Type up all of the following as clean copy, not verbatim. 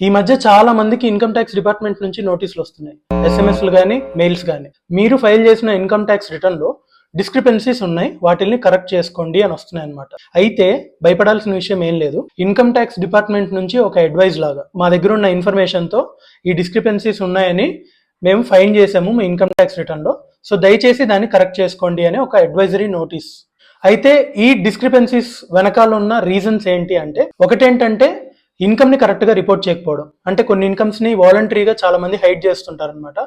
ఈ మధ్య చాలా మందికి ఇన్కమ్ ట్యాక్స్ డిపార్ట్మెంట్ నుంచి నోటీసులు వస్తున్నాయి, ఎస్ఎంఎస్లు కానీ మెయిల్స్ కానీ. మీరు ఫైల్ చేసిన ఇన్కమ్ ట్యాక్స్ రిటర్న్ లో డిస్క్రిపెన్సీస్ ఉన్నాయి, వాటిని కరెక్ట్ చేసుకోండి అని వస్తున్నాయి అనమాట. అయితే భయపడాల్సిన విషయం ఏం లేదు. ఇన్కమ్ ట్యాక్స్ డిపార్ట్మెంట్ నుంచి ఒక అడ్వైజ్ లాగా మా దగ్గర ఉన్న ఇన్ఫర్మేషన్ తో ఈ డిస్క్రిపెన్సీస్ ఉన్నాయని మేము ఫైండ్ చేసాము మీ ఇన్కమ్ ట్యాక్స్ రిటర్న్ లో. సో దయచేసి దాన్ని కరెక్ట్ చేసుకోండి అని ఒక అడ్వైజరీ నోటీస్. అయితే ఈ డిస్క్రిపెన్సీస్ వెనకాల ఉన్న రీజన్స్ ఏంటి అంటే, ఒకటేంటంటే ఇన్కమ్ ని కరెక్ట్ గా రిపోర్ట్ చేయకపోవడం. అంటే కొన్ని ఇన్కమ్స్ ని వాలంటరీగా చాలా మంది హైడ్ చేస్తుంటారు అనమాట.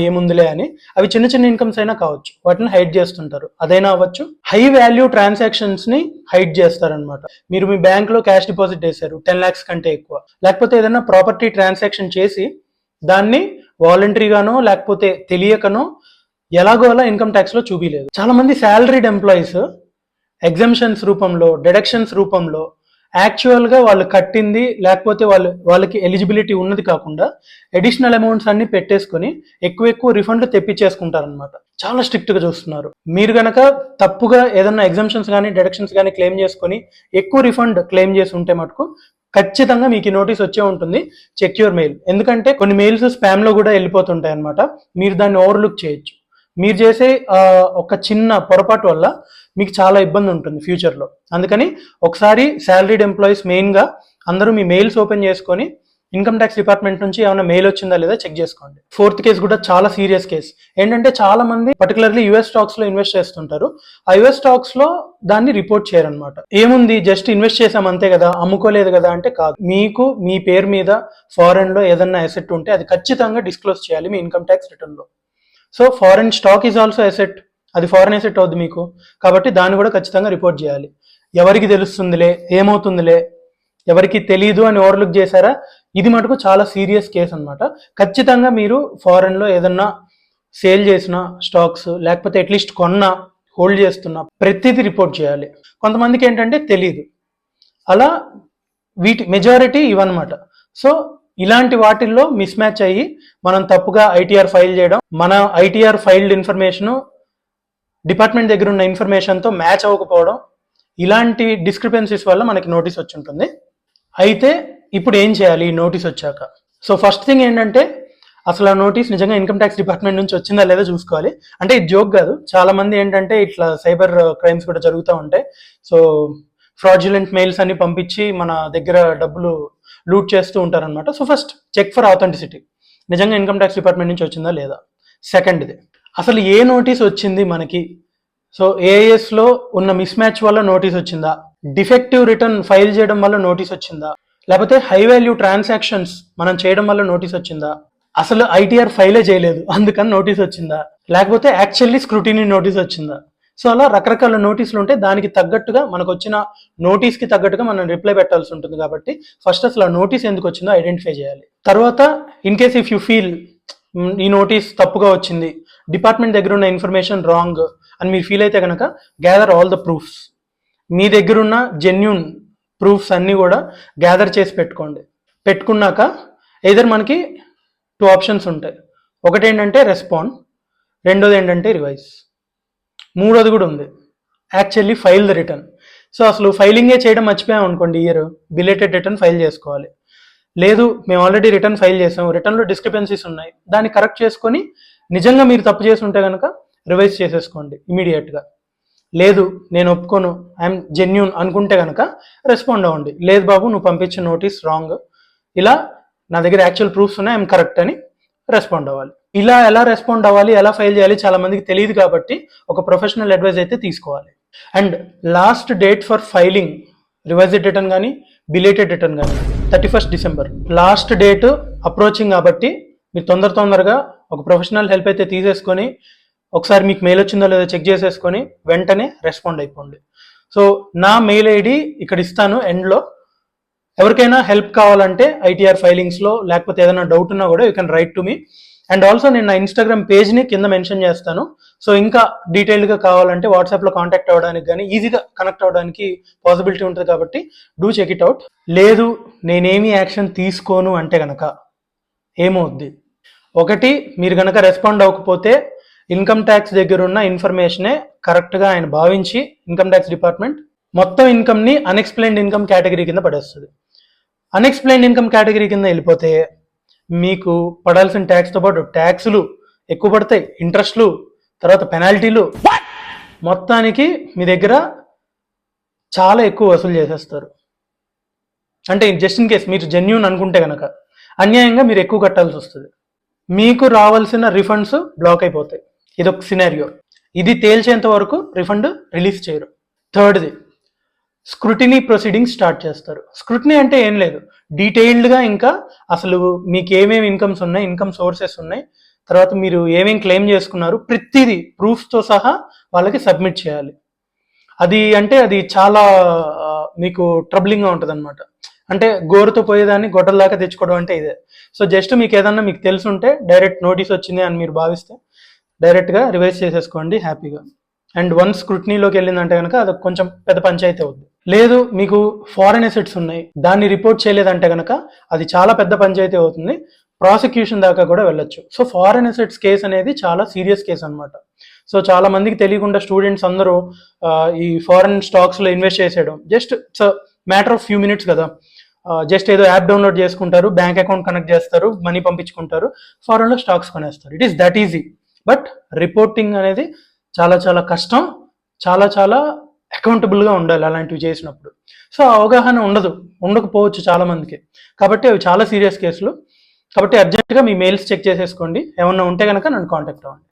ఏముందిలే అని. అవి చిన్న చిన్న ఇన్కమ్స్ అయినా కావచ్చు, వాటిని హైడ్ చేస్తుంటారు. అదైనా అవ్వచ్చు. హై వాల్యూ ట్రాన్సాక్షన్స్ ని హైడ్ చేస్తారనమాట. మీరు మీ బ్యాంక్ లో క్యాష్ డిపాజిట్ చేశారు 10 lakhs కంటే ఎక్కువ, లేకపోతే ఏదైనా ప్రాపర్టీ ట్రాన్సాక్షన్ చేసి దాన్ని వాలంటరీగానో లేకపోతే తెలియకనో ఎలాగో అలా ఇన్కమ్ ట్యాక్స్ లో చూపించలేదు. చాలా మంది శాలరీడ్ ఎంప్లాయీస్ ఎగ్జంప్షన్స్ రూపంలో, డిడక్షన్స్ రూపంలో యాక్చువల్ గా వాళ్ళు కట్టింది లేకపోతే వాళ్ళకి ఎలిజిబిలిటీ ఉన్నది కాకుండా అడిషనల్ అమౌంట్స్ అన్ని పెట్టేసుకొని ఎక్కువ రిఫండ్ తెప్పించేసుకుంటారనమాట. చాలా స్ట్రిక్ట్ గా చూస్తున్నారు. మీరు గనక తప్పుగా ఏదన్నా ఎగ్జంప్షన్స్ కానీ డిడక్షన్స్ కానీ క్లెయిమ్ చేసుకొని ఎక్కువ రిఫండ్ క్లెయిమ్ చేసి ఉంటే మటుకు ఖచ్చితంగా మీకు ఈ నోటీస్ వచ్చే ఉంటుంది. Check your mail. ఎందుకంటే కొన్ని మెయిల్స్ స్పామ్ లో కూడా వెళ్ళిపోతుంటాయి అనమాట. మీరు దాన్ని ఓవర్లుక్ చేయొచ్చు. మీరు చేసే ఒక చిన్న పొరపాటు వల్ల మీకు చాలా ఇబ్బంది ఉంటుంది ఫ్యూచర్లో. అందుకని ఒకసారి శాలరీడ్ ఎంప్లాయీస్ మెయిన్గా అందరూ మీ మెయిల్స్ ఓపెన్ చేసుకొని ఇన్కమ్ ట్యాక్స్ డిపార్ట్మెంట్ నుంచి ఏమైనా మెయిల్ వచ్చిందా లేదా చెక్ చేసుకోండి. 4th కేసు కూడా చాలా సీరియస్ కేసు. ఏంటంటే చాలా మంది పర్టికులర్లీ యుఎస్ స్టాక్స్ లో ఇన్వెస్ట్ చేస్తుంటారు. ఆ యుఎస్ స్టాక్స్ లో దాన్ని రిపోర్ట్ చేయరనమాట. ఏముంది, జస్ట్ ఇన్వెస్ట్ చేసాం అంతే కదా, అమ్ముకోలేదు కదా అంటే కాదు. మీకు మీ పేరు మీద ఫారెన్ లో ఏదన్నా అసెట్ ఉంటే అది ఖచ్చితంగా డిస్క్లోజ్ చేయాలి మీ ఇన్కమ్ ట్యాక్స్ రిటర్న్ లో. So foreign stock is also asset, అది ఫారెన్ అసెట్ అవుద్ది మీకు, కాబట్టి దాన్ని కూడా ఖచ్చితంగా రిపోర్ట్ చేయాలి. ఎవరికి తెలుస్తుందిలే, ఏమవుతుందిలే, ఎవరికి తెలీదు అని ఓవర్లుక్ చేశారా, ఇది మటుకు చాలా సీరియస్ కేసు అనమాట. ఖచ్చితంగా మీరు ఫారెన్ లో ఏదన్నా సేల్ చేసిన స్టాక్స్ లేకపోతే అట్లీస్ట్ కొన్నా హోల్డ్ చేస్తున్నా ప్రతిదీ రిపోర్ట్ చేయాలి. కొంతమందికి ఏంటంటే తెలీదు. అలా వీటి మెజారిటీ ఇవన్నమాట. సో ఇలాంటి వాటిల్లో మిస్ మ్యాచ్ అయ్యి మనం తప్పుగా ఐటీఆర్ ఫైల్ చేయడం, మన ఐటీఆర్ ఫైల్డ్ ఇన్ఫర్మేషన్ డిపార్ట్మెంట్ దగ్గర ఉన్న ఇన్ఫర్మేషన్తో మ్యాచ్ అవ్వకపోవడం, ఇలాంటి డిస్క్రిపెన్సీస్ వల్ల మనకి నోటీస్ వచ్చి ఉంటుంది. అయితే ఇప్పుడు ఏం చేయాలి ఈ నోటీస్ వచ్చాక? సో ఫస్ట్ థింగ్ ఏంటంటే, అసలు ఆ నోటీస్ నిజంగా ఇన్కమ్ ట్యాక్స్ డిపార్ట్మెంట్ నుంచి వచ్చిందా లేదా చూసుకోవాలి. అంటే ఇది జోక్ కాదు. చాలా మంది ఏంటంటే ఇట్లా సైబర్ క్రైమ్స్ కూడా జరుగుతూ ఉంటాయి. సో ఫ్రాడ్యులెంట్ మెయిల్స్ అన్ని పంపించి మన దగ్గర డబ్బులు లూట్ చేస్తూ ఉంటారనమాట. So first check for authenticity, నిజంగా ఇన్కమ్ ట్యాక్స్ డిపార్ట్మెంట్ నుంచి వచ్చిందా లేదా. సెకండ్ది, అసలు ఏ నోటీస్ వచ్చింది మనకి. సో ఏఎస్ లో ఉన్న మిస్ మ్యాచ్ వల్ల నోటీస్ వచ్చిందా, డిఫెక్టివ్ రిటర్న్ ఫైల్ చేయడం వల్ల నోటీస్ వచ్చిందా, లేకపోతే హై వాల్యూ ట్రాన్సాక్షన్స్ మనం చేయడం వల్ల నోటీస్ వచ్చిందా, అసలు ఐటీఆర్ ఫైలే చేయలేదు అందుకని నోటీస్ వచ్చిందా, లేకపోతే యాక్చువల్లీ స్క్రూటినీ నోటీస్ వచ్చిందా. సో అలా రకరకాల నోటీసులు ఉంటే దానికి తగ్గట్టుగా మనకు వచ్చిన నోటీస్కి తగ్గట్టుగా మనం రిప్లై పెట్టాల్సి ఉంటుంది. కాబట్టి ఫస్ట్ అసలు ఆ నోటీస్ ఎందుకు వచ్చిందో ఐడెంటిఫై చేయాలి. తర్వాత in case if you feel ఈ నోటీస్ తప్పుగా వచ్చింది, డిపార్ట్మెంట్ దగ్గర ఉన్న ఇన్ఫర్మేషన్ రాంగ్ అని మీరు ఫీల్ అయితే కనుక గ్యాదర్ ఆల్ ద ప్రూఫ్స్. మీ దగ్గర ఉన్న జెన్యూన్ ప్రూఫ్స్ అన్నీ కూడా గ్యాదర్ చేసి పెట్టుకోండి. పెట్టుకున్నాక ఎయిదర్ మనకి 2 ఆప్షన్స్ ఉంటాయి. ఒకటి ఏంటంటే రెస్పాండ్, రెండోది ఏంటంటే రివైజ్, మూడోది కూడా ఉంది actually file the return. So అసలు ఫైలింగే చేయడం మర్చిపోయాం అనుకోండి, ఇయర్ బిలేటెడ్ రిటర్న్ ఫైల్ చేసుకోవాలి. లేదు మేము ఆల్రెడీ రిటర్న్ ఫైల్ చేసాం, రిటర్న్లో డిస్క్రిపెన్సీస్ ఉన్నాయి, దాన్ని కరెక్ట్ చేసుకొని నిజంగా మీరు తప్పు చేసి ఉంటే కనుక రివైజ్ చేసేసుకోండి ఇమీడియట్గా. లేదు నేను ఒప్పుకోను, ఐఎమ్ జెన్యూన్ అనుకుంటే కనుక రెస్పాండ్ అవ్వండి. లేదు బాబు నువ్వు పంపించిన నోటీస్ రాంగ్, ఇలా నా దగ్గర యాక్చువల్ ప్రూఫ్స్ ఉన్నాయి, ఐఎమ్ కరెక్ట్ అని రెస్పాండ్ అవ్వాలి. ఇలా ఎలా రెస్పాండ్ అవ్వాలి, ఎలా ఫైల్ చేయాలి చాలా మందికి తెలియదు. కాబట్టి ఒక ప్రొఫెషనల్ అడ్వైజ్ అయితే తీసుకోవాలి. And last date for filing revised return కానీ బిలేటెడ్ రిటర్న్ కానీ 31st December last date approaching. కాబట్టి మీరు తొందరగా ఒక ప్రొఫెషనల్ హెల్ప్ అయితే తీసేసుకొని ఒకసారి మీకు మెయిల్ వచ్చిందో లేదో చెక్ చేసేసుకొని వెంటనే రెస్పాండ్ అయిపోండి. సో నా మెయిల్ ఐడి ఇక్కడ ఇస్తాను ఎండ్లో. ఎవరికైనా హెల్ప్ కావాలంటే ఐటీఆర్ ఫైలింగ్స్లో లేకపోతే ఏదైనా డౌట్ ఉన్నా కూడా you can write to me. And also నేను నా ఇన్స్టాగ్రామ్ పేజ్ని కింద మెన్షన్ చేస్తాను. సో ఇంకా డీటెయిల్డ్గా కావాలంటే వాట్సాప్లో కాంటాక్ట్ అవ్వడానికి కానీ ఈజీగా కనెక్ట్ అవ్వడానికి పాసిబిలిటీ ఉంటుంది. కాబట్టి డూ చెక్ ఇట్ అవుట్. లేదు నేనేమి యాక్షన్ తీసుకోను అంటే కనుక ఏమవుద్ది, ఒకటి మీరు కనుక రెస్పాండ్ అవ్వకపోతే ఇన్కమ్ ట్యాక్స్ దగ్గర ఉన్న ఇన్ఫర్మేషనే కరెక్ట్గా ఆయన భావించి ఇన్కమ్ ట్యాక్స్ డిపార్ట్మెంట్ మొత్తం ఇన్కమ్ని అన్ఎక్స్ప్లెయిన్డ్ ఇన్కమ్ కేటగిరీ కింద పడేస్తుంది. అన్ఎక్స్ప్లెయిన్డ్ ఇన్కమ్ కేటగిరీ కింద వెళ్ళిపోతే మీకు పడాల్సిన ట్యాక్స్తో పాటు ట్యాక్సులు ఎక్కువ పడతాయి, ఇంట్రెస్ట్లు, తర్వాత పెనాల్టీలు, మొత్తానికి మీ దగ్గర చాలా ఎక్కువ వసూలు చేసేస్తారు. అంటే జస్ట్ ఇన్ కేస్ మీరు జెన్యూన్ అనుకుంటే కనుక అన్యాయంగా మీరు ఎక్కువ కట్టాల్సి వస్తుంది. మీకు రావాల్సిన రిఫండ్స్ బ్లాక్ అయిపోతాయి. ఇదొక సినారియో. ఇది తేల్చేంత వరకు రిఫండ్ రిలీజ్ చేయరు. థర్డ్ది, స్క్రూటినీ ప్రొసీడింగ్ స్టార్ట్ చేస్తారు. స్క్రూటినీ అంటే ఏం లేదు, డీటెయిల్డ్గా ఇంకా అసలు మీకు ఏమేమి ఇన్కమ్స్ ఉన్నాయి, ఇన్కమ్ సోర్సెస్ ఉన్నాయి, తర్వాత మీరు ఏమేమి క్లెయిమ్ చేసుకున్నారు, ప్రతిదీ ప్రూఫ్స్తో సహా వాళ్ళకి సబ్మిట్ చేయాలి. అది చాలా మీకు ట్రబులింగ్గా ఉంటుంది అనమాట. అంటే గోరుతో పోయేదాన్ని గొడ్డల్లాగా తెచ్చుకోవడం అంటే ఇదే. సో జస్ట్ మీకు ఏదన్నా మీకు తెలుసుంటే డైరెక్ట్ నోటీస్ వచ్చింది అని మీరు భావిస్తే డైరెక్ట్గా రివైజ్ చేసేసుకోండి హ్యాపీగా. అండ్ వన్స్ స్క్రూటినీలోకి వెళ్ళిందంటే కనుక అది కొంచెం పెద్ద పంచాయతీ అవుద్ది. లేదు మీకు ఫారెన్ అసెట్స్ ఉన్నాయి, దాన్ని రిపోర్ట్ చేయలేదంటే కనుక అది చాలా పెద్ద పంచాయతీ అవుతుంది, ప్రాసిక్యూషన్ దాకా కూడా వెళ్ళొచ్చు. సో ఫారెన్ అసెట్స్ కేసు అనేది చాలా సీరియస్ కేసు అనమాట. సో చాలా మందికి తెలియకుండా స్టూడెంట్స్ అందరూ ఈ ఫారెన్ స్టాక్స్లో ఇన్వెస్ట్ చేసేయడం just it's matter of few minutes కదా. జస్ట్ ఏదో యాప్ డౌన్లోడ్ చేసుకుంటారు, బ్యాంక్ అకౌంట్ కనెక్ట్ చేస్తారు, మనీ పంపించుకుంటారు, ఫారెన్లో స్టాక్స్ కొనేస్తారు. It is that easy. But reporting అనేది చాలా చాలా కష్టం, చాలా చాలా అకౌంటబుల్గా ఉండాలి అలాంటివి చేసినప్పుడు. సో అవగాహన ఉండకపోవచ్చు చాలా మందికి. కాబట్టి అవి చాలా సీరియస్ కేసులు. కాబట్టి అర్జెంటుగా మీ మెయిల్స్ చెక్ చేసేసుకోండి. ఏమన్నా ఉంటే కనుక నన్ను కాంటాక్ట్ అవ్వండి.